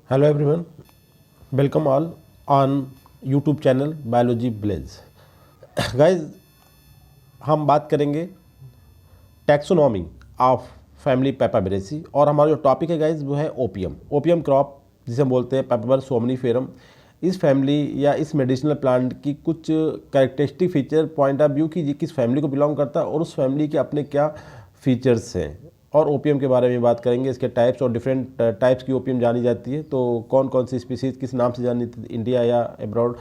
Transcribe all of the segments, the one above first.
Hello everyone, welcome all on YouTube channel biology village. Guys, हम बात करेंगे taxonomy of family पेपाबेरेसी और हमारा जो टॉपिक है गाइज वो है ओपियम क्रॉप, जिसे हम बोलते हैं पेपाबर सोमनीफेरम। इस फैमिली या इस मेडिसिनल प्लांट की कुछ characteristic feature point of view की ये किस फैमिली को बिलोंग करता है और उस फैमिली के अपने क्या फीचर्स हैं, और ओपियम के बारे में बात करेंगे, इसके टाइप्स और डिफरेंट टाइप्स की ओपियम जानी जाती है। तो कौन कौन सी स्पीसीज किस नाम से जानी जाती है इंडिया या अब्रॉड,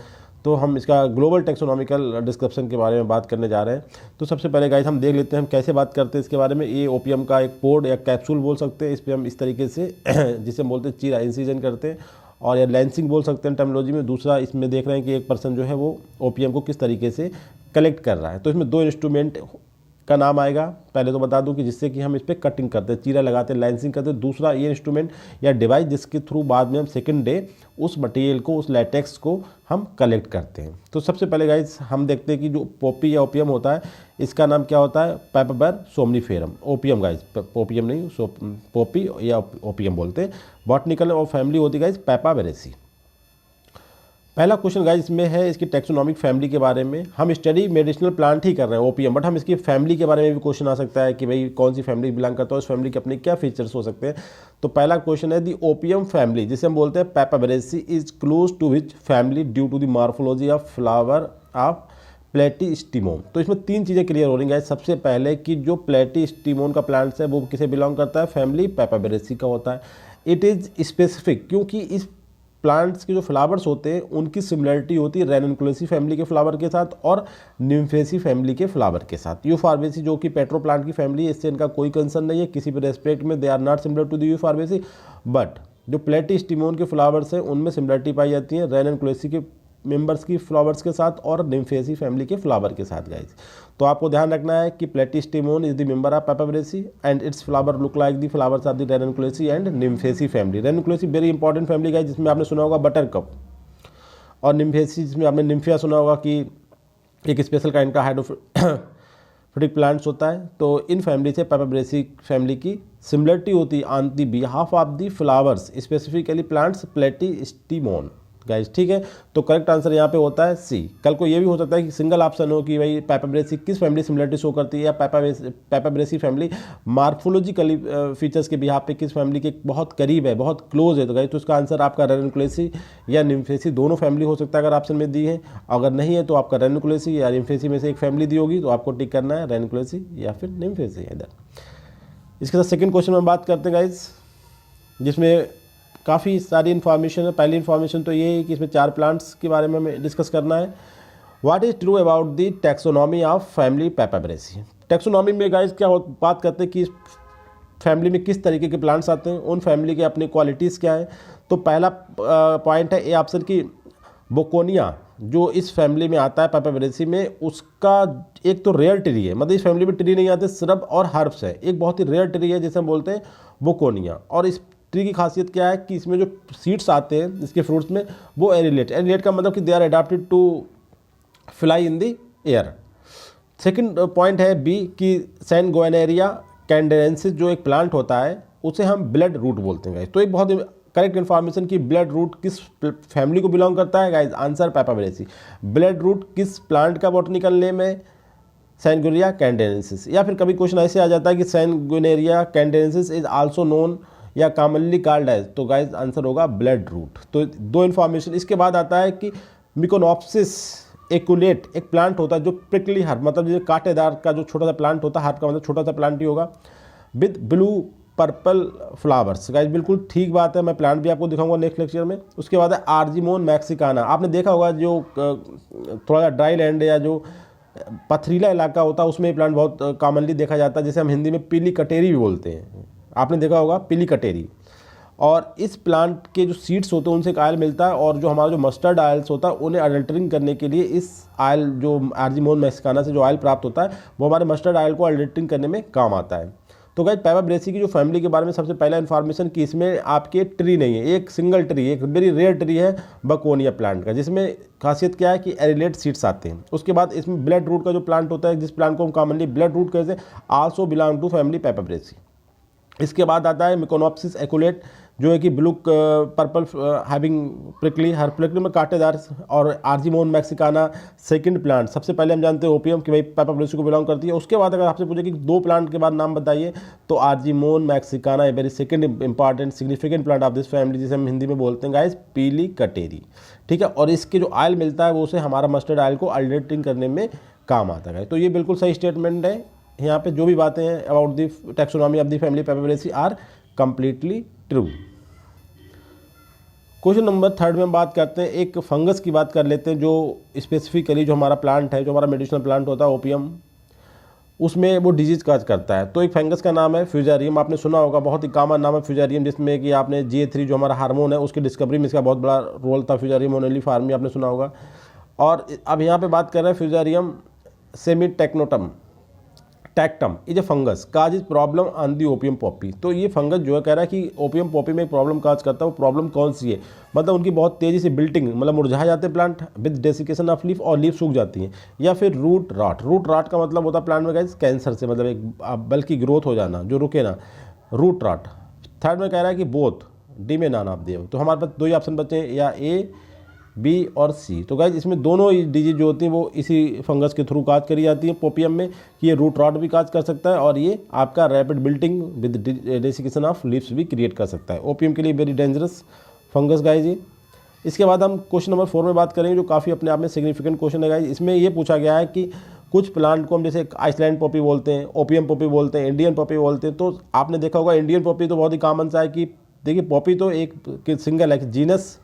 तो हम इसका ग्लोबल टेक्सोनॉमिकल डिस्क्रिप्शन के बारे में बात करने जा रहे हैं। तो सबसे पहले गाइस हम देख लेते हैं हम कैसे बात करते हैं इसके बारे में। ये ओपियम का एक पोड या कैप्सूल बोल सकते हैं, इस पर हम इस तरीके से जिसे हम बोलते हैं चीरा इंसिजन करते हैं, और या लैंसिंग बोल सकते हैं टर्मिनोलॉजी में। दूसरा इसमें देख रहे हैं कि एक पर्सन जो है वो ओपियम को किस तरीके से कलेक्ट कर रहा है। तो इसमें दो इंस्ट्रूमेंट का नाम आएगा। पहले तो बता दूं कि जिससे कि हम इस पर कटिंग करते हैं, चीरा लगाते हैं, लाइंसिंग करते हैं। दूसरा ये इंस्ट्रूमेंट या डिवाइस जिसके थ्रू बाद में हम सेकंड डे उस मटेरियल को, उस लैटेक्स को हम कलेक्ट करते हैं। तो सबसे पहले गाइस हम देखते हैं कि जो पोपी या ओपियम होता है, इसका नाम क्या होता है? पेपाबर सोमनीफेरम। ओपियम गाइस, ओपियम नहीं, पोपी या ओपियम बोलते हैं। बॉटनिकल और फैमिली होती है गाइस पेपाबेरेसी। पहला क्वेश्चन गाइस इसमें है इसकी टैक्सोनॉमिक फैमिली के बारे में। हम स्टडी मेडिसिनल प्लांट ही कर रहे हैं ओपियम, बट हम इसकी फैमिली के बारे में भी क्वेश्चन आ सकता है कि भाई कौन सी फैमिली बिलोंग करता है, उस फैमिली के अपने क्या फीचर्स हो सकते हैं। तो पहला क्वेश्चन है दी ओपियम फैमिली, जिसे हम बोलते हैं Papaveraceae, is close to which family due to the morphology of flower of Platystemon. तो इसमें तीन चीज़ें क्लियर हो रही हैं। सबसे पहले कि जो प्लेटिस्टिमोन का प्लांट्स है वो किसे बिलोंग करता है? फैमिली पेपाबेरेसी का होता है। इट इज़ स्पेसिफिक क्योंकि इस प्लांट्स के जो फ्लावर्स होते हैं उनकी सिमिलरिटी होती है रेननकुलेसी फैमिली के फ्लावर के साथ और निम्फेसी फैमिली के फ्लावर के साथ। यूफॉर्बिएसी जो कि पेट्रो प्लांट की फैमिली है, इससे इनका कोई कंसर्न नहीं है किसी भी रेस्पेक्ट में। They are not similar to the Euphorbiaceae, but जो प्लेटिस्टिमोन के फ्लावर्स हैं उनमें सिमिलरिटी पाई जाती है रेननकुलेसी के मेंबर्स की फ्लावर्स के साथ और निम्फेसी फैमिली के फ्लावर के साथ गाइस। तो आपको ध्यान रखना है कि Platystemon is the member of Papaveraceae and its flower look like the flowers of the Ranunculaceae and Nymphaeaceae family. Ranunculaceae very important family guys, जिसमें आपने सुना होगा बटर कप, और निम्फेसी जिसमें आपने निम्फिया सुना होगा कि एक स्पेशल काइंड का हाइड्रोफिटिक प्लांट्स होता है। तो इन फैमिली से पेपाबेरेसी फैमिली की सिमिलरिटी होती है on the behalf of the flowers, specifically plants Platystemon guys, ठीक है। तो करेक्ट आंसर यहाँ पे होता है सी। कल को ये भी हो सकता है कि सिंगल ऑप्शन हो कि भाई पेपाबेरेसी किस फैमिली सिमिलरिटी शो करती है, या पेपाबेरेसी फैमिली मार्फोलॉजिकली फीचर्स के बिहाफ पे किस फैमिली के बहुत करीब है, बहुत क्लोज है। तो गाइस तो इसका आंसर आपका रेननकुलेसी या निम्फेसी दोनों फैमिली हो सकता है अगर ऑप्शन में दी है। अगर नहीं है तो आपका रेननकुलेसी या निम्फेसी में से एक फैमिली दी होगी, तो आपको टिक करना है रेननकुलेसी या फिर निम्फेसी इधर। इसके साथ सेकेंड क्वेश्चन में बात करते हैं गाइस, जिसमें काफ़ी सारी इन्फॉर्मेशन है। पहली इन्फॉर्मेशन तो ये है कि इसमें 4 प्लांट्स के बारे में हमें डिस्कस करना है। What is true about the taxonomy of family Papaveraceae. Taxonomy में गाइस क्या बात करते हैं कि इस फैमिली में किस तरीके के प्लांट्स आते हैं, उन फैमिली के अपने क्वालिटीज़ क्या हैं। तो पहला पॉइंट है ए ऑप्शन की बोकोनिया, जो इस फैमिली में आता है पेपाबेरेसी में, उसका एक तो रेयर ट्री है, मतलब इस फैमिली में ट्री नहीं आते, श्रब और हर्ब्स है। एक बहुत ही रेयर ट्री है जिसे हम बोलते हैं बोकोनिया। और इस ट्री की खासियत क्या है कि इसमें जो सीड्स आते हैं इसके फ्रूट्स में वो एरिलेट का मतलब कि they are adapted to fly in the air. Second point है बी कि सैनगोनेरिया कैंडेंसिस जो एक प्लांट होता है उसे हम ब्लड रूट बोलते हैं गाइस। तो एक बहुत करेक्ट इन्फॉर्मेशन कि ब्लड रूट किस फैमिली को बिलोंग करता है गाइस, आंसर पेपाबेरेसी। ब्लड रूट किस प्लांट का बॉटनिकल नेम है? सैनगोनेरिया कैंडेंसिस। या फिर कभी क्वेश्चन ऐसे आ जाता है कि सैनगोनेरिया कैंडेंसिस इज आल्सो नोन या कॉमनली कॉल्ड एज, तो गाइस आंसर होगा ब्लड रूट। तो दो इन्फॉर्मेशन। इसके बाद आता है कि मिकोनोप्सिस एकुलेट एक प्लांट होता है जो प्रिकली हर्ब, मतलब जैसे कांटेदार का जो छोटा सा प्लांट होता है, हर्ब का मतलब छोटा सा प्लांट ही होगा, with blue purple flowers. Guys बिल्कुल ठीक बात है, मैं प्लांट भी आपको दिखाऊंगा नेक्स्ट लेक्चर में। उसके बाद है आर्जिमोन मैक्सिकाना। आपने देखा होगा जो थोड़ा सा ड्राई लैंड या जो पथरीला इलाका होता है उसमें प्लांट बहुत कॉमनली देखा जाता है, जिसे हम हिंदी में पीली कटेरी भी बोलते हैं। आपने देखा होगा पीली कटेरी। और इस प्लांट के जो सीड्स होते हैं उनसे एक ऑयल मिलता है, और जो हमारा जो मस्टर्ड ऑयल्स होता है उन्हें अडल्टरिंग करने के लिए इस ऑयल जो आर्जिमोन मैक्सिकाना से जो ऑयल प्राप्त होता है वो हमारे मस्टर्ड ऑयल को अडल्टरिंग करने में काम आता है। तो गाइस पेपाबेरेसी की जो फैमिली के बारे में सबसे पहला इन्फॉर्मेशन कि इसमें आपके ट्री नहीं है, एक सिंगल ट्री, एक वेरी रेयर ट्री है बकोनिया प्लांट का, जिसमें खासियत क्या है कि एरिलेट सीड्स आते हैं। उसके बाद इसमें ब्लड रूट का जो प्लांट होता है, जिस प्लांट को हम कॉमनली ब्लड रूट कहते हैं, आल्सो बिलोंग टू फैमिली पेपाबेरेसी। इसके बाद आता है मिकोनोप्सिस एकुलेट, जो है कि ब्लू पर्पल हैविंग प्रिकली, हर प्रिकली में कांटेदार, और आर्जीमोन मैक्सिकाना सेकंड प्लांट। सबसे पहले हम जानते हैं ओपियम कि भाई पाइपाब्रेसी को बिलोंग करती है। उसके बाद अगर आपसे पूछे कि 2 प्लांट के बाद नाम बताइए तो Argemone Mexicana a very second important significant plant of this family, जिसे हम हिंदी में बोलते हैं गाइस पीली कटेरी, ठीक है। और इसके जो ऑयल मिलता है वो उसे हमारा मस्टर्ड ऑयल को अल्टरेटिंग करने में काम आता है। तो ये बिल्कुल सही स्टेटमेंट है। यहाँ पे जो भी बातें हैं about the taxonomy of the family Papaveraceae are completely true. Question number 3 में हम बात करते हैं, एक फंगस की बात कर लेते हैं जो स्पेसिफिकली जो हमारा प्लांट है, जो हमारा मेडिसिनल प्लांट होता है ओपियम, उसमें वो डिजीज काज करता है। तो एक फंगस का नाम है फ्यूजारियम, आपने सुना होगा, बहुत ही कॉमन नाम है फ्यूजारियम, जिसमें कि आपने GA3 जो हमारा हार्मोन है उसकी डिस्कवरी में इसका बहुत बड़ा रोल था। फ्यूजारियम ओनेली फार्मी आपने सुना होगा। और अब यहाँ पे बात कर रहे हैं फ्यूजारियम सेमीटेक्नोटम टैक्टम is a fungus cause is problem on the opium poppy. तो ये फंगस जो है कह रहा है कि ओपियम पॉपी में एक प्रॉब्लम काज करता है। वो प्रॉब्लम कौन सी है? मतलब उनकी बहुत तेज़ी से बिल्टिंग, मतलब मुरझा जाते हैं plant with desiccation of leaf, और लीफ सूख जाती हैं, या फिर रूट राट। रूट राट का मतलब होता है प्लांट में गाइस कैंसर से, मतलब एक बल्कि ग्रोथ हो जाना जो रुके ना, रूट राट। थर्ड में कह रहा है कि बोथ डी में नान आप देव। तो हमारे पास 2 ही ऑप्शन बचे हैं, या ए, बी और सी। तो गाइज इसमें दोनों डिजीज जो होती हैं वो इसी फंगस के थ्रू काज करी जाती है पोपियम में, कि ये रूट रॉट भी काज कर सकता है और ये आपका rapid wilting with desiccation of leaves भी क्रिएट कर सकता है। ओपियम के लिए वेरी डेंजरस फंगस गाइज ये। इसके बाद हम क्वेश्चन नंबर 4 में बात करेंगे, जो काफ़ी अपने आप में सिग्निफिकेंट क्वेश्चन है गाइज। इसमें ये पूछा गया है कि कुछ प्लांट को हम जैसे आइसलैंड पॉपी बोलते हैं, ओपियम पॉपी बोलते हैं, इंडियन पॉपी बोलते हैं। तो आपने देखा होगा इंडियन पॉपी तो बहुत ही कॉमन सा है कि देखिए पॉपी तो एक सिंगल है, जीनस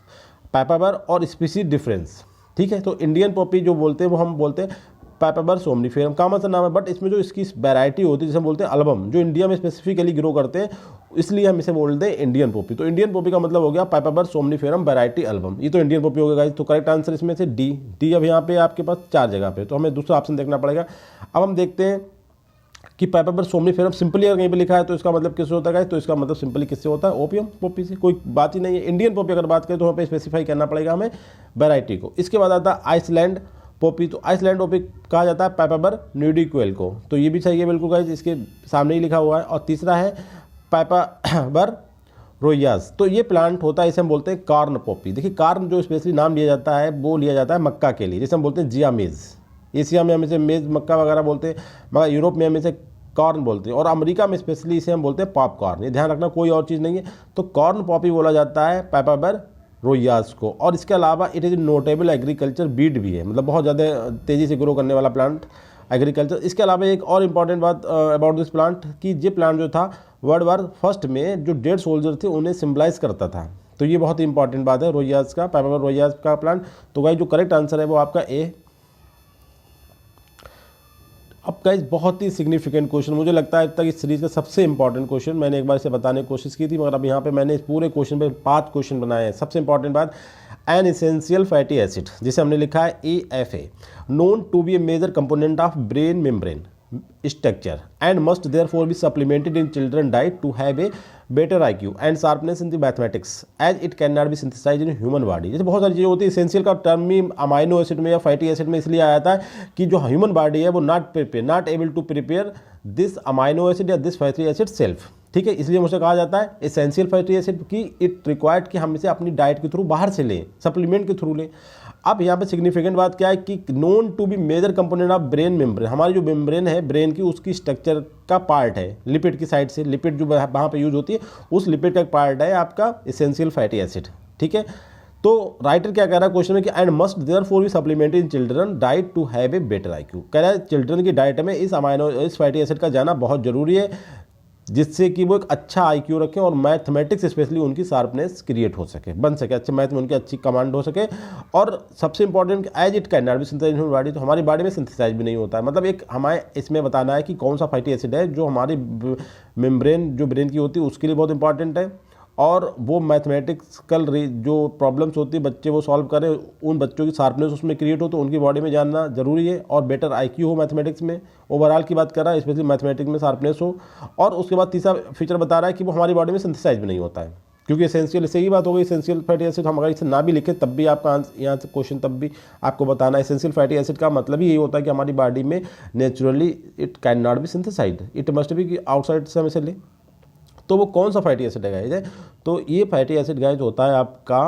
पाइपाबर और स्पीसीज डिफरेंस, ठीक है। तो इंडियन पॉपी जो बोलते हैं वो हम बोलते हैं पाइपाबर सोमनिफेरम, कॉमन सा नाम है, बट इसमें जो इसकी वैरायटी होती है जिसे हम बोलते हैं अल्बम, जो इंडिया में स्पेसिफिकली ग्रो करते हैं, इसलिए हम इसे बोलते हैं इंडियन पॉपी। तो इंडियन पॉपी का मतलब हो गया पाइपाबर सोमनिफेरम वैरायटी अल्बम, ये तो इंडियन पॉपी हो गया गाइस। तो करेक्ट आंसर इसमें से डी। अब यहाँ पे आपके पास 4 जगह पे, तो हमें दूसरा ऑप्शन देखना पड़ेगा। अब हम देखते हैं कि पाइपाबर सोमनिफेरम सिंपली अगर कहीं पे लिखा है तो इसका मतलब किससे होता है? तो इसका मतलब सिंपली किससे होता है? ओपियम पॉपी से, कोई बात ही नहीं है। इंडियन पॉपी अगर बात करें तो वहाँ पे स्पेसिफाई करना पड़ेगा हमें वैरायटी को। इसके बाद आता है आइसलैंड पॉपी। तो आइसलैंड पॉपी कहा जाता है पाइपाबर न्यूडिक्वेल को, तो ये भी सही है बिल्कुल गाइस, इसके सामने ही लिखा हुआ है। और तीसरा है पाइपाबर रोयास। तो ये प्लांट होता है, इसे हम बोलते हैं कार्न पॉपी। देखिए कार्न जो स्पेशली नाम लिया जाता है वो लिया जाता है मक्का के लिए, जिसे हम बोलते हैं जिया मेज। एशिया में हम इसे मेज मक्का वगैरह बोलते हैं, मगर यूरोप में हम इसे कॉर्न बोलते हैं, और अमेरिका में स्पेशली इसे हम बोलते हैं पॉपकॉर्न। ये ध्यान रखना, कोई और चीज़ नहीं है। तो कॉर्न पॉपी बोला जाता है पाइपाबर रोयास को। और इसके अलावा it is notable agriculture Beed भी है, मतलब बहुत ज़्यादा तेज़ी से ग्रो करने वाला प्लांट एग्रीकल्चर। इसके अलावा एक और इम्पॉर्टेंट बात अबाउट दिस प्लांट कि ये प्लांट जो था वर्ल्ड वार फर्स्ट में जो डेड सोल्जर थे उन्हें सिम्बलाइज करता था। तो ये बहुत ही इंपॉर्टेंट बात है रोयास का, पाइपाबर रोयास का प्लांट। तो गाइस जो करेक्ट आंसर है वो आपका ए। अब गाइस बहुत ही सिग्निफिकेंट क्वेश्चन, मुझे लगता है अब तक इस सीरीज़ का सबसे इंपॉर्टेंट क्वेश्चन। मैंने एक बार इसे बताने की कोशिश की थी, मगर अब यहाँ पे मैंने इस पूरे क्वेश्चन पे 5 क्वेश्चन बनाए हैं। सबसे इंपॉर्टेंट बात, एन एसेंशियल फैटी एसिड, जिसे हमने लिखा है EFA, known to be a major component of brain membrane structure and must therefore be supplemented in children diet to have a better IQ and sharpness in the mathematics as it cannot be synthesized in human body। जैसे बहुत सारी चीज़ें होती है, essential का term ही amino acid में या fatty acid में इसलिए आया था कि जो ह्यूमन बॉडी है वो not able to prepare this amino acid या दिस फैटी एसिड सेल्फ, ठीक है। इसलिए मुझे कहा जाता है एसेंशियल फैटी एसिड की इट रिक्वायर्ड कि हम इसे अपनी डाइट के थ्रू बाहर से लें, सप्लीमेंट के थ्रू लें। अब यहाँ पे सिग्निफिकेंट बात क्या है कि known to be major component of brain membrane, हमारी जो मेम्ब्रेन है ब्रेन की उसकी स्ट्रक्चर का पार्ट है, लिपिड की साइड से, लिपिड जो वहाँ पे यूज होती है उस लिपिड का पार्ट है आपका एसेंशियल फैटी एसिड, ठीक है। तो राइटर क्या कह रहा है क्वेश्चन में कि and must therefore be supplemented in children diet to have a better IQ। कह रहा है चिल्ड्रन की डाइट में इस फैटी एसिड का जाना बहुत जरूरी है, जिससे कि वो एक अच्छा IQ रखें और मैथमेटिक्स स्पेशली उनकी शार्पनेस क्रिएट हो सके, बन सके, अच्छे मैथ में उनकी अच्छी कमांड हो सके। और सबसे important as it can not be synthesized in body, तो हमारी बॉडी में सिंथेसाइज भी नहीं होता है। मतलब एक हमें इसमें बताना है कि कौन सा फैटी एसिड है जो हमारी मेम्ब्रेन जो ब्रेन की होती है उसके लिए बहुत इंपॉर्टेंट है, और वो मैथमेटिक्सकल जो प्रॉब्लम्स होती है बच्चे वो सॉल्व करें, उन बच्चों की शार्पनेस उसमें क्रिएट हो, तो उनकी बॉडी में जानना जरूरी है। और बेटर IQ हो मैथमेटिक्स में, ओवरऑल की बात कर रहा है, स्पेशली मैथमेटिक्स में शार्पनेस हो। और उसके बाद तीसरा फीचर बता रहा है कि वो हमारी बॉडी में सिंथेसाइज भी नहीं होता है, क्योंकि एसेंशियल, इससे ही बात हो गई एसेंशियल फैटी एसिड। हम अगर इसे ना भी लिखें तब भी आपका यहाँ से क्वेश्चन तब भी आपको बताना है एसेंशियल फैटी एसिड का मतलब ही यही होता है कि हमारी बॉडी में naturally it can not B synthesised, it must be कि आउटसाइड से हम इसे लें। तो वो कौन सा फैटी एसिड है गाइज? तो ये फैटी एसिड गाइज होता है आपका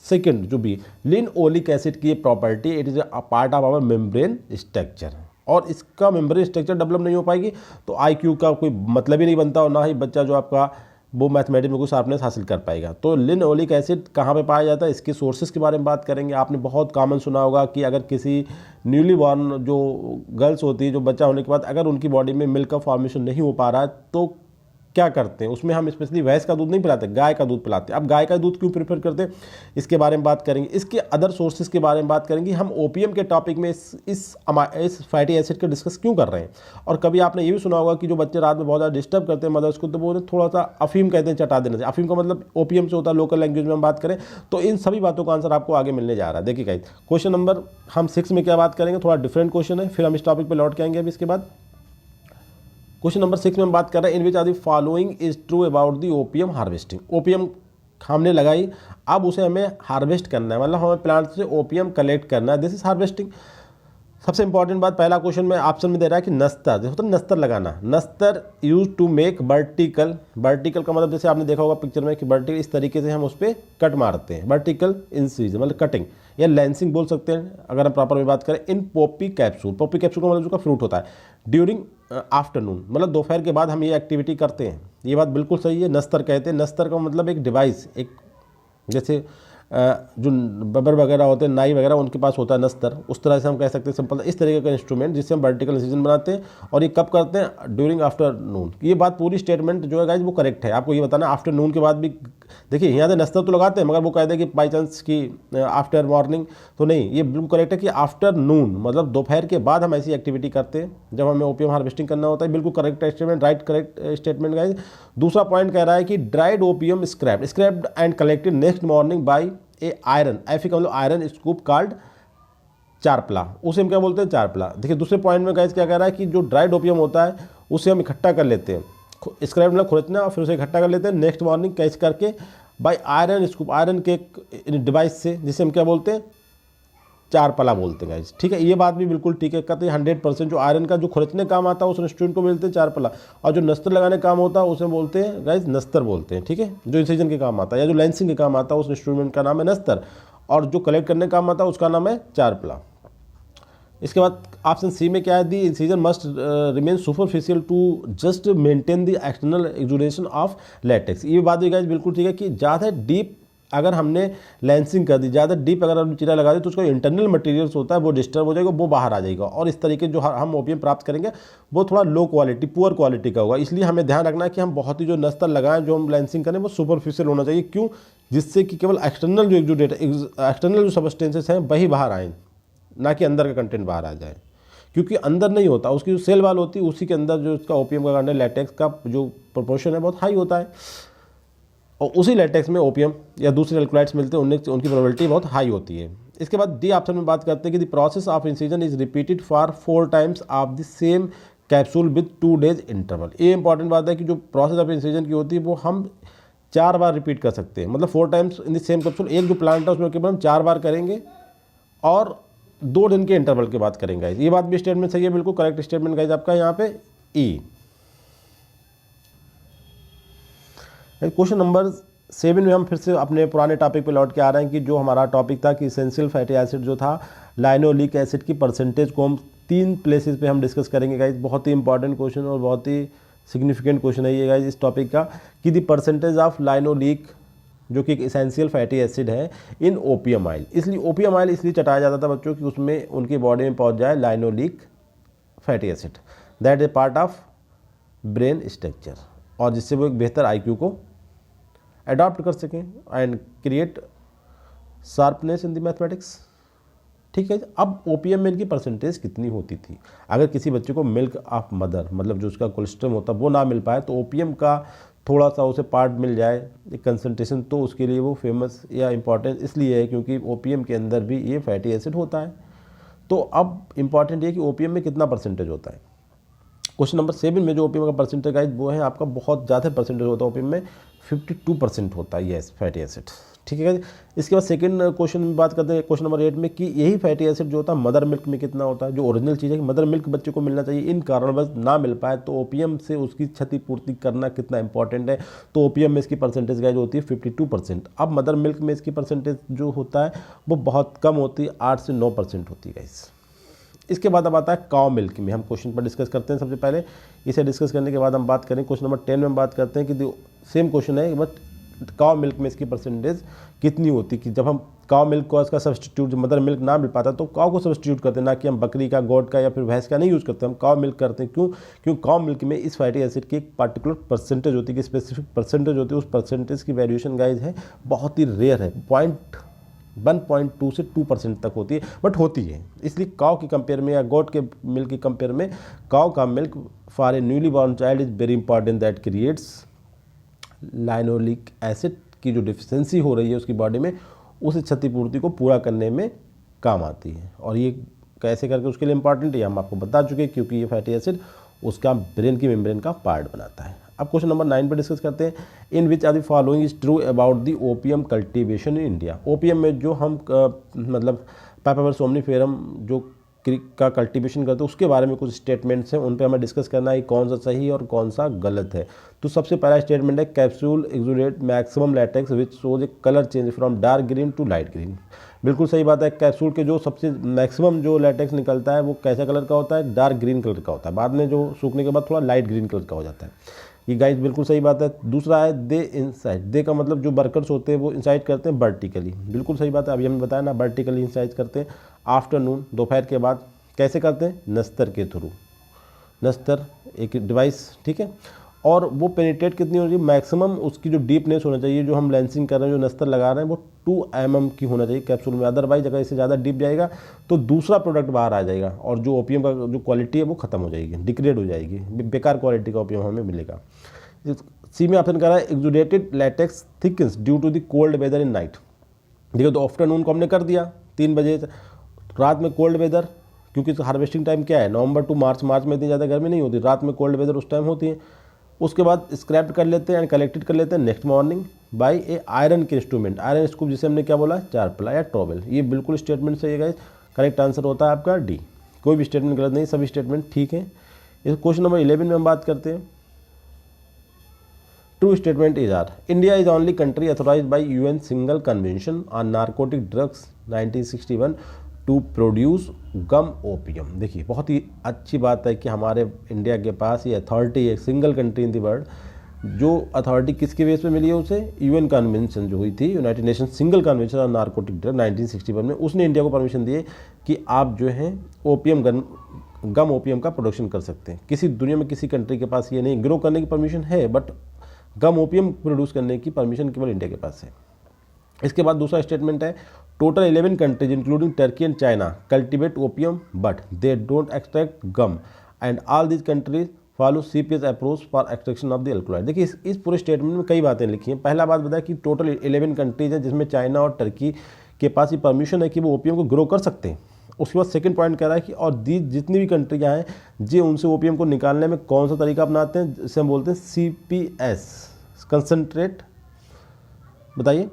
सेकंड जो भी लिनोलिक एसिड की property, it is a part of our membrane structure, और इसका मेम्ब्रेन स्ट्रक्चर डेवलप नहीं हो पाएगी तो IQ का कोई मतलब ही नहीं बनता, और ना ही बच्चा जो आपका वो मैथमेटिक्स में कोई शार्पनेस हासिल कर पाएगा। तो लिनोलिक एसिड कहाँ पे पाया जाता है, इसके सोर्सेज के बारे में बात करेंगे। आपने बहुत कॉमन सुना होगा कि अगर किसी न्यूली बॉर्न जो गर्ल्स होती है, जो बच्चा होने के बाद अगर उनकी बॉडी में मिल्क का फॉर्मेशन नहीं हो पा रहा है तो क्या करते हैं, उसमें हम स्पेशली भैंस का दूध नहीं पिलाते, गाय का दूध पिलाते हैं। अब गाय का दूध क्यों प्रेफर करते हैं, इसके बारे में बात करेंगे। इसके अदर सोर्सेज के बारे में बात करेंगे। हम ओपीएम के टॉपिक में इस फैटी एसिड का डिस्कस क्यों कर रहे हैं। और कभी आपने ये भी सुना होगा कि जो बच्चे रात में बहुत ज़्यादा डिस्टर्ब करते हैं मदर्स को, तो वो थोड़ा सा अफीम कहते हैं, चटा देना चाहिए। अफीम का मतलब ओपीएम से होता है, लोकल लैंग्वेज में हम बात करें तो। इन सभी बातों का आंसर आपको आगे मिलने जा रहा है। देखिए गाइस, क्वेश्चन नंबर हम 6 में क्या बात करेंगे, थोड़ा डिफरेंट क्वेश्चन है, फिर हम इस टॉपिक पर लौट के आएंगे अभी इसके बाद। क्वेश्चन नंबर 6 में हम बात कर रहे हैं, in which are the following is true about the opium harvesting. Opium हमने लगाई, अब उसे हमें हार्वेस्ट करना है, मतलब हमें प्लांट से ओपीएम कलेक्ट करना है, दिस इज हार्वेस्टिंग। सबसे इंपॉर्टेंट बात, पहला क्वेश्चन में ऑप्शन में दे रहा है कि नस्तर, जैसे होता है नस्तर लगाना, नस्तर use to make vertical. Vertical का मतलब जैसे आपने देखा होगा पिक्चर में कि वर्टिकल इस तरीके से हम उस पर कट मारते हैं, वर्टिकल इंसिजन मतलब कटिंग, या लेंसिंग बोल सकते हैं अगर हम प्रॉपर में बात करें। इन पॉपी कैप्सूल, पॉपी कैप्सूल का मतलब उसका फ्रूट होता है। ड्यूरिंग आफ्टरनून मतलब दोपहर के बाद हम ये एक्टिविटी करते हैं, ये बात बिल्कुल सही है। नस्तर कहते हैं, नस्तर का मतलब एक डिवाइस, एक जैसे जो बबर वगैरह होते हैं, नाई वगैरह, उनके पास होता है नस्तर, उस तरह से हम कह सकते हैं सिंपल इस तरीके का इंस्ट्रूमेंट जिससे हम वर्टिकल इंसिजन बनाते हैं। और ये कब करते हैं, ड्यूरिंग आफ्टरनून। ये बात पूरी स्टेटमेंट जो है गाइस वो करेक्ट है। आपको ये बताना आफ्टरनून के बाद भी, देखिए यहाँ से नस्तर तो लगाते हैं मगर वो कहते हैं कि बाई चांस की आफ्टर मॉर्निंग, तो नहीं, ये बिल्कुल करेक्ट है कि आफ्टरनून मतलब दोपहर के बाद हम ऐसी एक्टिविटी करते हैं जब हमें ओपीएम हार्वेस्टिंग करना होता है। बिल्कुल correct statement, right correct statement guys. दूसरा पॉइंट कह रहा है कि dried opium scraped and collected next morning by a iron, एफी का मतलब आयरन स्कूप कॉल्ड चारपला, उसे हम क्या बोलते हैं, चारपला। देखिए दूसरे पॉइंट में गाइस क्या कह रहा है कि जो ड्राइड ओपीएम होता है उसे हम इकट्ठा कर लेते हैं, स्क्रैप मतलब खुरचना, और फिर उसे इकट्ठा कर लेते हैं नेक्स्ट मॉर्निंग कैच करके बाय आयरन स्कूप, आयरन के डिवाइस से, जिसे हम क्या बोलते हैं, चारपला बोलते हैं गाइस। ठीक है, ये बात भी बिल्कुल ठीक है, कहते हैं 100% जो आयरन का जो खुरचने काम आता है उस इंस्ट्रूमेंट को मिलते हैं चारपला, और जो नस्तर लगाने काम होता है उसे बोलते हैं गाइस नस्तर बोलते हैं। ठीक है, जो इंसिजन के काम आता है या जो लेंसिंग के काम आता है उस इंस्ट्रूमेंट का नाम है नस्तर, और जो कलेक्ट करने का काम आता है उसका नाम है चारपला। इसके बाद ऑप्शन सी में क्या है, the incision must remain superficial to just maintain the external exudation of latex. ये बात भी गाइस बिल्कुल ठीक है कि ज़्यादा डीप अगर हमने लेंसिंग कर दी, ज़्यादा डीप अगर हमने चीरा लगा दी तो उसका इंटरनल मटेरियल्स होता है वो डिस्टर्ब हो जाएगा, वो बाहर आ जाएगा, और इस तरीके जो हम ओपीएम प्राप्त करेंगे वो थोड़ा लो क्वालिटी, पुअर क्वालिटी का होगा। इसलिए हमें ध्यान रखना है कि हम बहुत ही जो नस्तर लगाएं, जो हम लेंसिंग करें वो सुपरफिशियल होना चाहिए। क्यों, जिससे कि केवल एक्सटर्नल जो एक्सटर्नल जो सब्सटेंसेस हैं वही बाहर आएँ, ना कि अंदर का कंटेंट बाहर आ जाए, क्योंकि अंदर नहीं होता, उसकी जो सेल वाल होती है उसी के अंदर जो इसका ओपीएम का कंटेंट लैटेक्स का जो प्रोपोर्शन है बहुत हाई होता है, और उसी लैटेक्स में ओपीएम या दूसरे एल्कोलाइड्स मिलते हैं, उनकी प्रोबेबिलिटी बहुत हाई होती है। इसके बाद डी ऑप्शन में बात करते हैं कि the process of incision is repeated for 4 times of the same capsule with 2 days interval. ये इंपॉर्टेंट बात है कि जो प्रोसेस ऑफ इंसिजन की होती है वो हम 4 बार रिपीट कर सकते हैं, मतलब 4 times in the same capsule. एक जो प्लांट है उसमें केवल हम 4 बार करेंगे और 2 दिन के इंटरवल के बाद करेंगे। ये बात भी स्टेटमेंट सही है, बिल्कुल करेक्ट स्टेटमेंट गाइज आपका यहाँ पे ई। क्वेश्चन नंबर 7 में हम फिर से अपने पुराने टॉपिक पे लौट के आ रहे हैं कि जो हमारा टॉपिक था कि इसेंशियल फैटी एसिड जो था लाइनोलिक एसिड की परसेंटेज को हम 3 प्लेसेस पे हम डिस्कस करेंगे गाइज। बहुत ही इंपॉर्टेंट क्वेश्चन और बहुत ही सिग्निफिकेंट क्वेश्चन है ये गाइज इस टॉपिक का, कि द परसेंटेज ऑफ लाइनोलिक जो कि एक इसेंशियल फैटी एसिड है इन ओपीएम ऑयल। इसलिए ओपीएम ऑयल इसलिए चटाया जाता था बच्चों कि उसमें उनकी बॉडी में पहुंच जाए linoleic fatty acid, that is part of brain structure, और जिससे वो एक बेहतर आईक्यू को अडॉप्ट कर सकें and create sharpness in the mathematics. ठीक है, अब ओपीएम में इनकी परसेंटेज कितनी होती थी, अगर किसी बच्चे को मिल्क ऑफ मदर मतलब जो उसका कोलेस्ट्रॉल होता है वो ना मिल पाए तो ओपीएम का थोड़ा सा उसे पार्ट मिल जाए एक कंसंट्रेशन, तो उसके लिए वो फेमस या इम्पॉर्टेंट इसलिए है क्योंकि ओपीएम के अंदर भी ये फैटी एसिड होता है। तो अब इम्पॉर्टेंट ये कि ओपीएम में कितना परसेंटेज होता है। क्वेश्चन नंबर 7 में जो ओपीएम का परसेंटेज गाइस वो है आपका बहुत ज़्यादा परसेंटेज होता है ओपीएम में 52% होता है यस फैटी एसिड। ठीक है। इसके बाद सेकंड क्वेश्चन में बात करते हैं, क्वेश्चन नंबर 8 में, कि यही फैटी एसिड जो होता है मदर मिल्क में कितना होता है। जो ओरिजिनल चीज़ है कि मदर मिल्क बच्चे को मिलना चाहिए, इन कारणवश ना मिल पाए तो ओपीएम से उसकी क्षतिपूर्ति करना कितना इंपॉर्टेंट है। तो ओपीएम में इसकी परसेंटेज गाइस होती है 52%। अब मदर मिल्क में इसकी परसेंटेज जो होता है वो बहुत कम होती है, 8 से 9% होती है गाइस। इसके बाद अब आता है काउ मिल्क में, हम क्वेश्चन पर डिस्कस करते हैं। सबसे पहले इसे डिस्कस करने के बाद हम बात करें क्वेश्चन नंबर 10 में हम बात करते हैं कि सेम क्वेश्चन है बट काउ मिल्क में इसकी परसेंटेज कितनी होती, कि जब हम काउ मिल्क को इसका सब्सटीट्यूट, जब मदर मिल्क ना मिल पाता तो काउ को सब्सटीट्यूट करते हैं, ना कि हम बकरी का, गोट का या फिर भैंस का नहीं यूज़ करते, हम काउ मिल्क करते हैं। क्यों काउ मिल्क में इस फैटी एसिड की एक पार्टिकुलर परसेंटेज होती है, कि स्पेसिफिक परसेंटेज होती है, उस परसेंटेज की वैल्यूएशन गाइज है बहुत ही रेयर है, 1.2 से 2% तक होती है, बट होती है। इसलिए काउ के कंपेयर में या गोट के मिल्क के कंपेयर में काउ का milk for a newly born child is very important, that creates linoleic acid की जो डिफिशियंसी हो रही है उसकी बॉडी में, उस क्षतिपूर्ति को पूरा करने में काम आती है। और ये कैसे करके उसके लिए इंपॉर्टेंट है हम आपको बता चुके हैं, क्योंकि ये फैटी एसिड उसका ब्रेन की मेम्ब्रेन का पार्ट बनाता है। अब क्वेश्चन नंबर 9 पर डिस्कस करते हैं, in which are the following is true about the opium cultivation in India. Opium में जो हम मतलब पापावर सोमनीफेरम जो का कल्टीवेशन करते हैं उसके बारे में कुछ स्टेटमेंट्स हैं, उन पे हमें डिस्कस करना है कौन सा सही और कौन सा गलत है। तो सबसे पहला स्टेटमेंट है, capsule exudate maximum latex which shows a colour change from dark green to light green. बिल्कुल सही बात है। कैप्सूल के जो सबसे मैक्सिमम जो लैटेक्स निकलता है वो कैसा कलर का होता है, डार्क ग्रीन कलर का होता है, बाद में जो सूखने के बाद थोड़ा लाइट ग्रीन कलर का हो जाता है। ये गाइस बिल्कुल सही बात है। दूसरा है दे इंसाइट, दे का मतलब जो वर्कर्स होते हैं वो इंसाइट करते हैं वर्टिकली, बिल्कुल सही बात है। अभी हमें बताया ना, वर्टिकली इंसाइट करते हैं आफ्टरनून, दोपहर के बाद। कैसे करते हैं, नस्तर के थ्रू, नस्तर एक डिवाइस, ठीक है। और वो पेनिट्रेट कितनी होनी चाहिए, मैक्सिमम उसकी जो डीपनेस होना चाहिए, जो हम लेंसिंग कर रहे हैं, जो नस्तर लगा रहे हैं, वो 2 mm की होना चाहिए कैप्सूल में। अदरवाइज अगर इससे ज़्यादा डीप जाएगा तो दूसरा प्रोडक्ट बाहर आ जाएगा और जो ओपीएम का जो क्वालिटी है वो खत्म हो जाएगी, डिग्रेड हो जाएगी, बेकार क्वालिटी का ओपीएम हमें मिलेगा। सी में ऑप्शन कर रहा है, exudated latex thickens due to the cold weather in night. देखिए तो आफ्टरनून को हमने कर दिया 3 बजे, रात में कोल्ड वेदर, क्योंकि हार्वेस्टिंग टाइम क्या है, नवंबर टू मार्च, मार्च में इतनी ज़्यादा गर्मी नहीं होती, रात में कोल्ड वेदर उस टाइम होती है। उसके बाद स्क्रैप कर लेते हैं एंड कलेक्टेड कर लेते हैं नेक्स्ट मॉर्निंग बाय ए आयरन के इंस्ट्रूमेंट, आयरन स्कूप जिसे हमने क्या बोला, चारपला या ट्रॉवेल। ये बिल्कुल स्टेटमेंट सही है, करेक्ट आंसर होता है आपका डी, कोई भी स्टेटमेंट गलत नहीं, सभी स्टेटमेंट ठीक है। इस क्वेश्चन नंबर 11 में हम बात करते हैं, true statement is R, India is only country authorize by UN single convention on narcotic drugs 1961 to produce gum opium. देखिए बहुत ही अच्छी बात है कि हमारे इंडिया के पास ये अथॉरिटी है, single country in the world, जो अथॉरिटी किसके बेस पे मिली है उसे, यूएन कन्वेंशन जो हुई थी, United nation single convention on narcotic drug 1961 में, उसने इंडिया को परमिशन दी है कि आप जो है ओपीएम गम ओपीएम का प्रोडक्शन कर सकते हैं। किसी दुनिया में किसी कंट्री के पास ये नहीं, ग्रो करने की परमिशन है बट गम ओपीएम प्रोड्यूस करने की परमिशन केवल इंडिया के पास है। इसके बाद दूसरा स्टेटमेंट है, total 11 countries including Turkey and China cultivate opium but they don't extract gum and all these countries follow CPS approach for extraction of the alkaloid. देखिए इस पूरे स्टेटमेंट में कई बातें लिखी हैं। पहला बात बताया कि टोटल 11 कंट्रीज हैं जिसमें चाइना और टर्की के पास ये परमिशन है कि वो ओपीएम को ग्रो कर सकते हैं। उसके बाद सेकंड पॉइंट कह रहा है कि और जितनी भी कंट्रियाँ हैं जी उनसे ओपीएम को निकालने में कौन सा तरीका अपनाते हैं, जिसे हम बोलते हैं सीपीएस, कंसनट्रेट। बताइए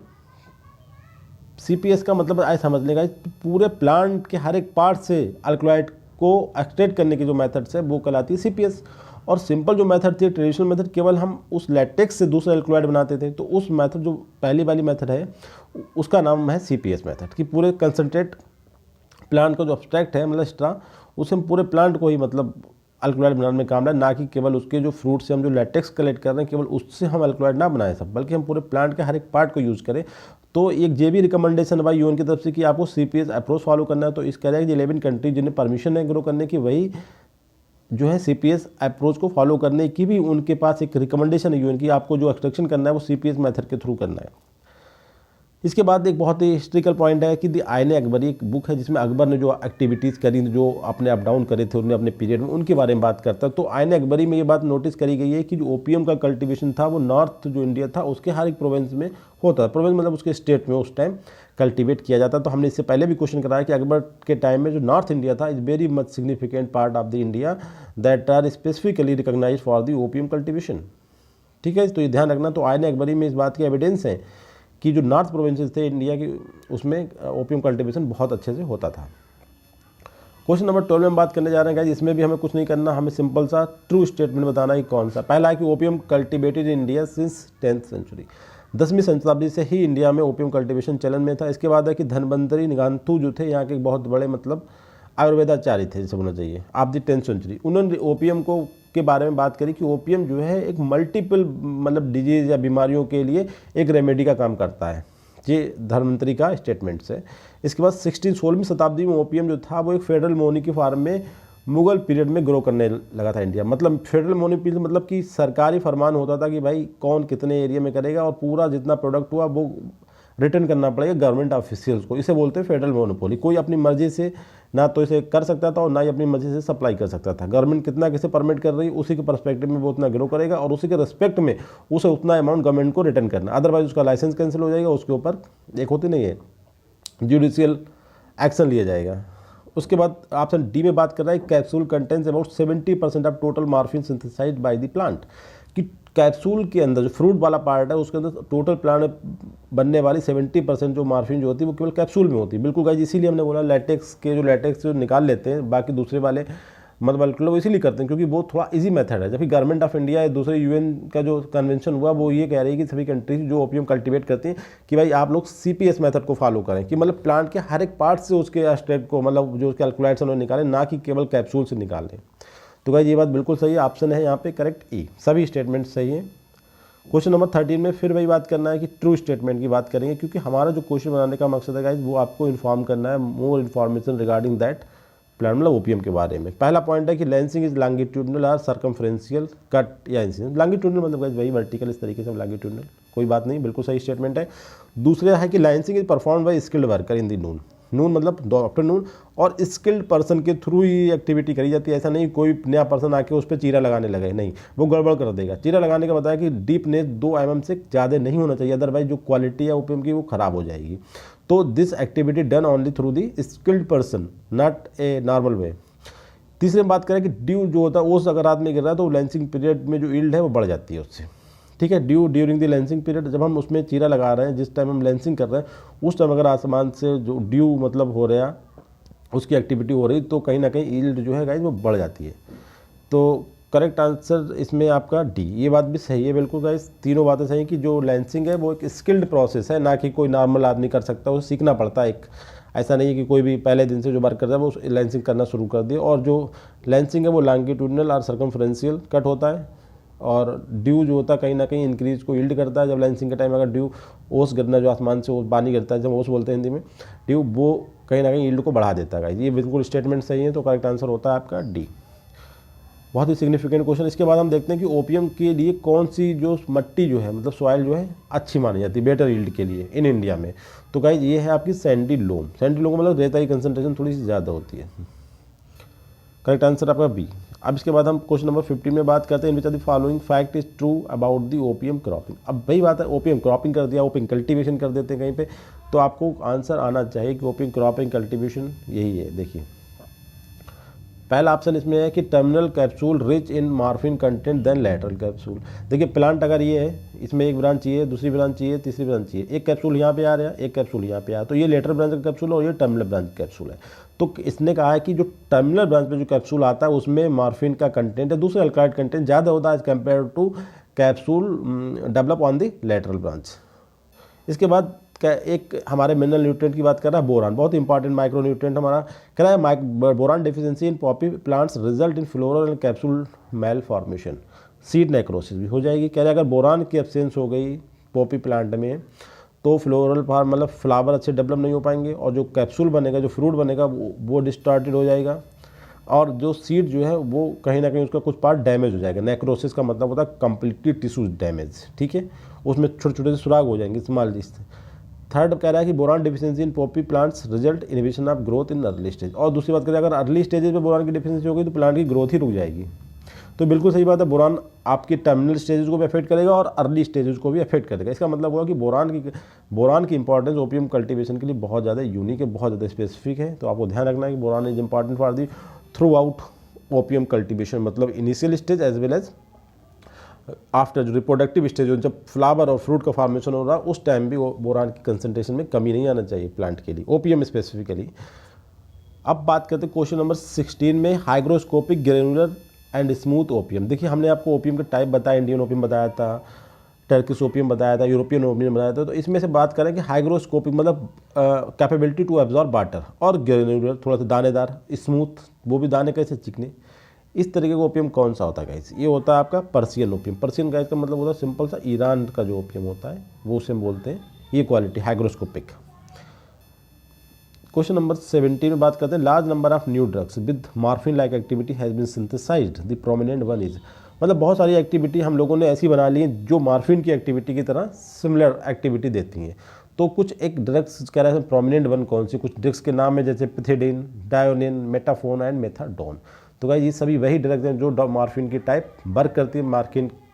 सीपीएस का मतलब आए समझ लेगा, पूरे प्लांट के हर एक पार्ट से अल्कलॉइड को एक्सट्रैक्ट करने की जो मेथड्स है वो कहलाती है सीपीएस। और सिंपल जो मेथड थी, ट्रेडिशनल मेथड, केवल हम उस लैटेक्स से दूसरा अल्कलॉइड बनाते थे, तो उस मेथड जो पहली वाली मेथड है उसका नाम है सीपीएस मेथड, कि पूरे कंसनट्रेट प्लांट का जो अब्स्ट्रैक्ट है मतलब स्ट्रा, उसे हम पूरे प्लांट को ही मतलब अल्कलॉइड बनाने में काम है, ना कि केवल उसके जो फ्रूट से हम जो लैटेक्स कलेक्ट कर रहे हैं केवल उससे हम अल्कलॉइड ना बनाएं सब, बल्कि हम पूरे प्लांट के हर एक पार्ट को यूज़ करें। तो एक जे भी रिकमेंडेशन भाई यूएन की तरफ से कि आपको सीपीएस अप्रोच फॉलो करना है, तो इस कह रहा है कि 11 कंट्री जिन्हें परमिशन है ग्रो करने की, वही जो है सीपीएस अप्रोच को फॉलो करने की भी उनके पास एक रिकमेंडेशन है यूएन की, आपको जो एक्सट्रैक्शन करना है वो सीपीएस मेथड के थ्रू करना है। इसके बाद एक बहुत ही हिस्ट्रिकल पॉइंट है कि द आयन अकबरी, एक बुक है जिसमें अकबर ने जो एक्टिविटीज़ करी, जो अपने अप डाउन करे थे उन्होंने अपने पीरियड में, उनके बारे में बात करता है। तो आयन अकबरी में ये बात नोटिस करी गई है कि जो ओपीएम का कल्टीवेशन था वो नॉर्थ जो इंडिया था उसके हर एक प्रोविंस में होता है, प्रोविंस मतलब उसके स्टेट में उस टाइम कल्टीवेट किया जाता। तो हमने इससे पहले भी क्वेश्चन कराया कि अकबर के टाइम में जो नॉर्थ इंडिया था is very much significant part of the India that are specifically recognized for the opium cultivation. ठीक है, तो ये ध्यान रखना। तो आईने अकबरी में इस बात की एविडेंस है कि जो नॉर्थ प्रोविंसेस थे इंडिया के, उसमें ओपियम कल्टिवेशन बहुत अच्छे से होता था। क्वेश्चन नंबर 12 में हम बात करने जा रहे हैं गाइस, इसमें भी हमें कुछ नहीं करना, हमें सिंपल सा ट्रू स्टेटमेंट बताना है कौन सा। पहला है कि opium cultivated in India since 10th century, 10वीं शताब्दी से ही इंडिया में ओपियम कल्टिवेशन चलन में था। इसके बाद है कि धनवंतरी निगांतु जो थे यहाँ के बहुत बड़े मतलब आयुर्वेदाचार्य थे, जैसे होना चाहिए, आप दी 10th सेंचुरी, उन्होंने ओपियम को के बारे में बात करी कि ओपियम जो है एक मल्टीपल मतलब डिजीज़ या बीमारियों के लिए एक रेमेडी का काम करता है, ये धन्वंतरी का स्टेटमेंट्स है। इसके बाद 16वीं शताब्दी में ओपियम जो था वो एक फेडरल मोनी की फॉर्म में मुगल पीरियड में ग्रो करने लगा था इंडिया। मतलब फेडरल मोनी पीरियड मतलब कि सरकारी फरमान होता था कि भाई कौन कितने एरिया में करेगा और पूरा जितना प्रोडक्ट हुआ वो रिटर्न करना पड़ेगा गवर्नमेंट ऑफिशियल्स को। इसे बोलते हैं फेडरल मोनोपोली। कोई अपनी मर्जी से ना तो इसे कर सकता था और ना ही अपनी मर्जी से सप्लाई कर सकता था। गवर्नमेंट कितना किसे परमिट कर रही है उसी के पर्सपेक्टिव में वो उतना ग्रो करेगा और उसी के रिस्पेक्ट में उसे उतना अमाउंट गवर्नमेंट को रिटर्न करना, अदरवाइज उसका लाइसेंस कैंसिल हो जाएगा, उसके ऊपर एक होती नहीं है जुडिशियल एक्शन लिया जाएगा। उसके बाद ऑप्शन डी में बात कर रहा है capsule contents about 70% of total morphine synthesized by the plant, कि कैप्सूल के अंदर जो फ्रूट वाला पार्ट है उसके अंदर टोटल प्लांट बनने वाली 70% जो मॉर्फिन जो होती है वो केवल कैप्सूल में होती है। बिल्कुल गाइस, इसीलिए हमने बोला लैटेक्स जो निकाल लेते हैं, बाकी दूसरे वाले मतलब लोग इसीलिए करते हैं क्योंकि वो थोड़ा इजी मेथड है। जबकि गवर्नमेंट ऑफ इंडिया या दूसरे यूएन का जो कन्वेंशन हुआ वो ये कह रही है कि सभी कंट्रीज जो ओपियम कल्टीवेट करती हैं कि भाई आप लोग सीपीएस मेथड को फॉलो करें, कि मतलब प्लांट के हर एक पार्ट से उसके एक्सट्रैक्ट को मतलब जो उसके अल्कोलाइड्स उन्होंने निकालें, ना कि केवल कैप्सूल से निकाल लें। तो गाइस ये बात बिल्कुल सही है, ऑप्शन है यहाँ पे करेक्ट ई, सभी स्टेटमेंट सही है। क्वेश्चन नंबर 13 में फिर वही बात करना है कि ट्रू स्टेटमेंट की बात करेंगे, क्योंकि हमारा जो क्वेश्चन बनाने का मकसद है गाइस वो आपको इन्फॉर्म करना है more information regarding that plant, मतलब ओपियम के बारे में। पहला पॉइंट है कि लैंसिंग इज लॉन्गिट्यूडनल और सर्कमफ्रेंशियल कट या इंसिडेंस। लॉन्गिट्यूडनल मतलब गाइस वही वर्टिकल, इस तरीके से लॉन्गिट्यूडनल, कोई बात नहीं, बिल्कुल सही स्टेटमेंट है। दूसरा है कि lancing is perform by skilled worker in the noon, noon मतलब आफ्टरनून, और स्किल्ड पर्सन के थ्रू ही एक्टिविटी करी जाती है। ऐसा नहीं कोई नया पर्सन आके उस पर चीरा लगाने लगे, नहीं, वो गड़बड़ कर देगा। चीरा लगाने का बताया कि डीपनेस 2 mm से ज़्यादा नहीं होना चाहिए, अदरवाइज जो क्वालिटी है ओपियम की वो खराब हो जाएगी। तो this activity done only through the skilled person, not a normal way. तीसरे में बात करें कि ड्यू जो होता है ओस अगर रात में गिर रहा है तो लैंसिंग पीरियड में जो ईल्ड है वो बढ़ जाती है उससे, ठीक है। Due during the lancing period, जब हम उसमें चीरा लगा रहे हैं, जिस टाइम हम लैंसिंग कर रहे हैं उस टाइम अगर आसमान से जो ड्यू मतलब हो रहा उसकी एक्टिविटी हो रही तो कहीं ना कहीं ईल्ड जो है गाइस वो बढ़ जाती है। तो करेक्ट आंसर इसमें आपका डी, ये बात भी सही है बिल्कुल गाइस, तीनों बातें सही हैं कि जो लैंसिंग है वो एक स्किल्ड प्रोसेस है, ना कि कोई नॉर्मल आदमी कर सकता है, वो सीखना पड़ता है। एक ऐसा नहीं है कि कोई भी पहले दिन से जो वर्क करता है वो लैंसिंग करना शुरू कर दिए। और जो लैंसिंग है वो लॉन्गिट्यूडनल और सर्कमफ्रेंशियल कट होता है, और ड्यू जो होता है कहीं ना कहीं इंक्रीज को यील्ड करता है। जब लैंसिंग के टाइम अगर ड्यू ओस गिरना, जो आसमान से पानी गिरता है, जब ओस बोलते हैं हिंदी में, ड्यू, वो कहीं ना कहीं यील्ड को बढ़ा देता है। ये बिल्कुल स्टेटमेंट सही है, तो करेक्ट आंसर होता है आपका डी। बहुत ही सिग्निफिकेंट क्वेश्चन। इसके बाद हम देखते हैं कि ओपियम के लिए कौन सी जो मट्टी जो है मतलब सॉइल जो है अच्छी मानी जाती है बेटर यील्ड के लिए इन इंडिया में। तो गाइस ये है आपकी सैंडी लोम। सैंडी लोम मतलब रेता की कंसंट्रेशन थोड़ी सी ज़्यादा होती है। करेक्ट आंसर आपका बी। अब इसके बाद हम क्वेश्चन नंबर 15 में बात करते हैं, in which of the following fact is true about the opium cropping. अब वही बात है, ओपियम क्रॉपिंग कर दिया, ओपियम कल्टीवेशन कर देते हैं कहीं पे, तो आपको आंसर आना चाहिए कि ओपियम क्रॉपिंग कल्टीवेशन यही है। देखिए पहला ऑप्शन इसमें है कि terminal capsule rich in morphine content then lateral capsule. देखिए प्लांट अगर ये है, इसमें एक ब्रांच चाहिए, दूसरी ब्रांच चाहिए, तीसरी ब्रांच चाहिए, एक कैप्सूल यहाँ पे आ रहा है, एक कैप्सूल यहाँ पे आ रहा है, तो ये लेटरल ब्रांच का कैप्सूल है और ये टर्मिनल ब्रांच कैप्सूल है। तो इसने कहा है कि जो टर्मिनल ब्रांच में जो कैप्सूल आता है उसमें मॉर्फिन का कंटेंट है, दूसरे अल्कलॉइड कंटेंट ज़्यादा होता है as compare to capsule develop on the lateral branch. इसके बाद एक हमारे मिनरल न्यूट्रिएंट की बात कर रहा है बोरान, बहुत इंपॉर्टेंट माइक्रो न्यूट्रिएंट हमारा। कह रहा है boron deficiency in poppy plants result in floral and capsule malformation, seed necrosis भी हो जाएगी। कह रहे हैं अगर बोरान की एब्सेंस हो गई पॉपी प्लांट में तो फ्लोरल फार्म मतलब फ्लावर अच्छे डेवलप नहीं हो पाएंगे, और जो कैप्सूल बनेगा, जो फ्रूट बनेगा वो डिस्टार्टेड हो जाएगा, और जो सीड जो है वो कहीं ना कहीं उसका कुछ पार्ट डैमेज हो जाएगा। नेक्रोसिस का मतलब होता है कंप्लीटली टिश्यूज डैमेज, ठीक है, उसमें छोटे छोटे से सुराग हो जाएंगे स्मॉल जिससे। थर्ड कह रहा है कि boron deficiency in poppy plants result inhibition of growth in early stage, और दूसरी बात करें अगर अर्ली स्टेजेस में बोरान की डिफिशिएंसी होगी तो प्लांट की ग्रोथ ही रुक जाएगी। तो बिल्कुल सही बात है, बोरान आपकी टर्मिनल स्टेजेस को भी अफेक्ट करेगा और अर्ली स्टेजेस को भी अफेक्ट करेगा। इसका मतलब हुआ कि बोरान की इंपॉर्टेंस ओपियम कल्टीवेशन के लिए बहुत ज़्यादा यूनिक है, बहुत ज़्यादा स्पेसिफिक है। तो आपको ध्यान रखना है कि boron is important for the throughout opium cultivation, मतलब initial stage as well as after जो रिप्रोडक्टिव स्टेज हो, जब फ्लावर और फ्रूट का फॉर्मेशन हो रहा है, उस टाइम भी वो बोरान की कंसंट्रेशन में कमी नहीं आना चाहिए प्लांट के लिए, ओपीएम स्पेसिफिकली। अब बात करते हैं क्वेश्चन नंबर 16 में, hygroscopic granular and smooth opium. देखिए हमने आपको ओपीएम के टाइप बताया, इंडियन ओपीएम बताया था, टर्किश ओपीएम बताया था, यूरोपियन ओपीएम बताया था। तो इसमें से बात करें कि हाइग्रोस्कोपिक मतलब कैपेबिलिटी टू एब्जॉर्ब वाटर, और ग्रेनुलर थोड़ा सा दानेदार, स्मूथ वो भी दाने कैसे चिकने, इस तरीके का ओपीएम कौन सा होता है गाइस? ये होता है आपका पर्सियन ओपीएम। पर्सियन गाइस का मतलब होता है सिंपल सा ईरान का जो ओपीएम होता है वो उसे हम बोलते हैं, ये क्वालिटी हाइग्रोस्कोपिक। क्वेश्चन नंबर 17 में बात करते हैं, large number of new drugs with morphine like activity has been synthesized, the prominent one is. मतलब बहुत सारी एक्टिविटी हम लोगों ने ऐसी बना ली है जो मॉर्फिन की एक्टिविटी की तरह सिमिलर एक्टिविटी देती हैं। तो कुछ एक ड्रग्स कह रहे हैं प्रोमिनेंट वन कौन सी, कुछ ड्रग्स के नाम है जैसे पिथिडीन, डायोनिन, मेटाफोन एंड मेथाडोन। तो गाइस ये सभी वही ड्रग्स हैं जो मॉर्फिन की टाइप वर्क करती है,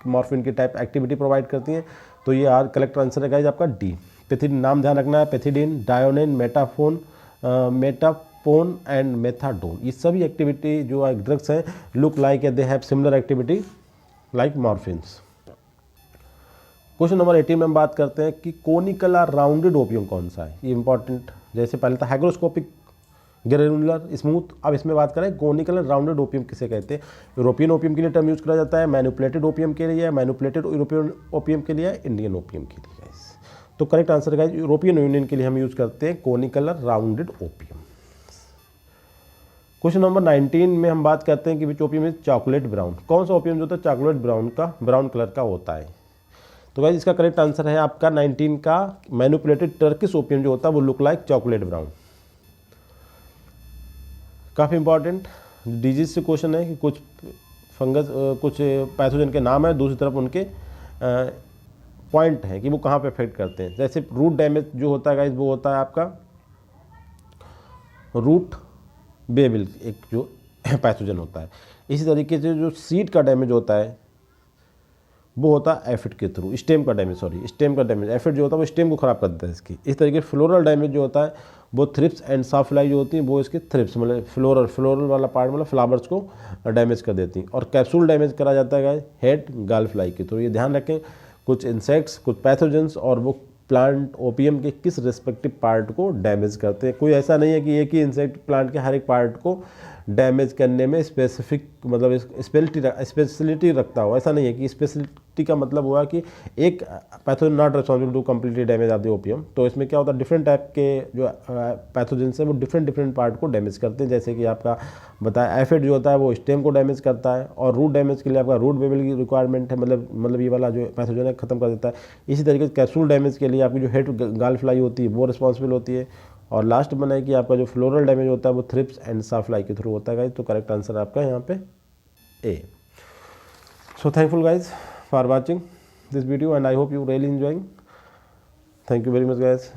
मॉर्फिन की टाइप एक्टिविटी प्रोवाइड करती हैं। तो ये करेक्ट आंसर है गाइस आपका डी, पिथिडीन। नाम ध्यान रखना है, पिथिडीन, डायोनिन, मेटाफोन एंड मेथाडोन। ये सभी एक्टिविटी जो ड्रग्स हैं look like they have similar activity like morphines. Question number 18 में हम बात करते हैं कि कोनिकल और राउंडेड ओपीएम कौन सा है। ये इंपॉर्टेंट, जैसे पहले था हाइग्रोस्कोपिक, ग्रेनुलर, स्मूथ, अब इसमें बात करें कोनिकल और राउंडेड ओपीएम किसे कहते हैं। यूरोपियन ओपीएम के लिए टर्म यूज करा जाता है, मैनिपुलेटेड ओपीएम के लिए, मैनिपुलेटेड यूरोपियन ओपीएम के लिए, इंडियन ओपीएम के लिए। तो करेक्ट आंसर है यूरोपियन यूनियन के लिए हम यूज करते हैं कोनिकल और राउंडेड ओपीएम। क्वेश्चन नंबर 19 में हम बात करते हैं कि विच ओपीएम इज चॉकलेट ब्राउन। कौन सा ओपीएम जो होता है चॉकलेट ब्राउन कलर का होता है। तो गाइस इसका करेक्ट आंसर है आपका 19 का मैनिपुलेटेड टर्किश ओपीएम जो होता है वो लुक लाइक चॉकलेट ब्राउन। काफ़ी इंपॉर्टेंट डिजीज से क्वेश्चन है कि कुछ फंगस, कुछ पैथोजन के नाम है, दूसरी तरफ उनके पॉइंट है कि वो कहाँ पे अफेक्ट करते हैं। जैसे रूट डैमेज जो होता है गाइस वो होता है आपका रूट बेबिल, एक जो पैथोजन होता है। इसी तरीके से जो सीड का डैमेज होता है वो होता है एफिड के थ्रू, स्टेम का डैमेज, एफिड जो होता है वो स्टेम को खराब कर देता है इसकी। इस तरीके फ्लोरल डैमेज जो होता है वो थ्रिप्स एंड साफ्लाई जो होती हैं वो इसके थ्रिप्स मतलब फ्लोरल वाला पार्ट मतलब फ्लावर्स को डैमेज कर देती हैं। और कैप्सूल डैमेज करा जाता है गाइस हेड गाल फ्लाई के थ्रू। ये ध्यान रखें, कुछ इंसेक्ट्स, कुछ पैथोजेंस और वो प्लांट ओपीएम के किस रिस्पेक्टिव पार्ट को डैमेज करते हैं। कोई ऐसा नहीं है कि एक ही इंसेक्ट प्लांट के हर एक पार्ट को डैमेज करने में स्पेसिफिक मतलब स्पेशलिटी रखता हो, ऐसा नहीं है कि स्पेशलिटी का मतलब हुआ कि एक pathogen not responsible to completely damage of the opium. तो इसमें क्या होता है डिफरेंट टाइप के जो पैथोजेंस हैं वो डिफरेंट पार्ट को डैमेज करते हैं। जैसे कि आपका बताया एफिड जो होता है वो स्टेम को डैमेज करता है, और रूट डैमेज के लिए आपका रूट बेबल की रिक्वायरमेंट है, मतलब ये वाला जो पैथोजन है खत्म कर देता है। इसी तरीके से कैप्सूल डैमेज के लिए आपकी जो हेड गाल फ्लाई होती है वो रिस्पॉन्सिबल होती है। और लास्ट बना है कि आपका जो फ्लोरल डैमेज होता है वो थ्रिप्स एंड साफ्लाई के थ्रू होता है गाइज। तो करेक्ट आंसर आपका यहाँ पे A. So thankful guys for watching this video and I hope you really enjoying. Thank you very much guys.